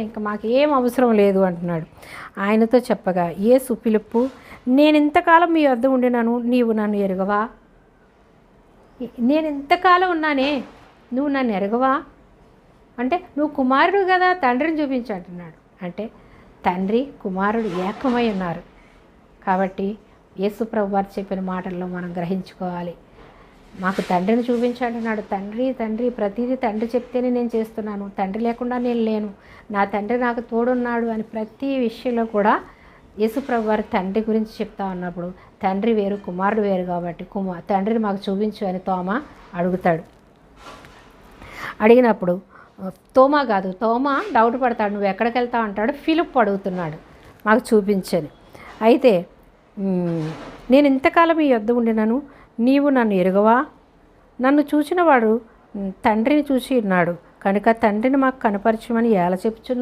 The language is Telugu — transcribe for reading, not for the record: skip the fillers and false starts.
ఇంక మాకేం అవసరం లేదు అంటున్నాడు. ఆయనతో చెప్పగా యేసు ఫిలిప్పు, నేను ఇంతకాలం మీ వద్ద ఉండినాను, నీవు నన్ను ఎరుగవా? నేను ఇంతకాలం ఉన్నానే, నువ్వు నన్ను ఎరగవా? అంటే నువ్వు కుమారుడు కదా, తండ్రిని చూపించు అంటున్నాడు. అంటే తండ్రి కుమారుడు ఏకమై ఉన్నారు. కాబట్టి యేసు ప్రభు వారు చెప్పిన మాటల్లో మనం గ్రహించుకోవాలి. మాకు తండ్రిని చూపించాడంటున్నాడు. తండ్రి ప్రతిదీ తండ్రి చెప్తేనే నేను చేస్తున్నాను, తండ్రి లేకుండా నేను లేను, నా తండ్రి నాకు తోడున్నాడు అని ప్రతి విషయంలో కూడా యేసు ప్రభు వారి తండ్రి గురించి చెప్తా ఉన్నప్పుడు తండ్రి వేరు కుమారుడు వేరు కాబట్టి తండ్రిని మాకు చూపించు అని తోమా అడుగుతాడు. అడిగినప్పుడు తోమా డౌట్ పడతాడు, నువ్వు ఎక్కడికి వెళ్తావు అంటాడు. ఫిలిప్ అడుగుతున్నాడు మాకు చూపించని. అయితే నేను ఇంతకాలం ఈ యొద్ద ఉండినాను, నీవు నన్ను ఎరుగవా? నన్ను చూసిన వాడు తండ్రిని చూసి ఉన్నాడు కనుక తండ్రిని మాకు కనపరచమని ఎలా చెప్పుచున్నావు?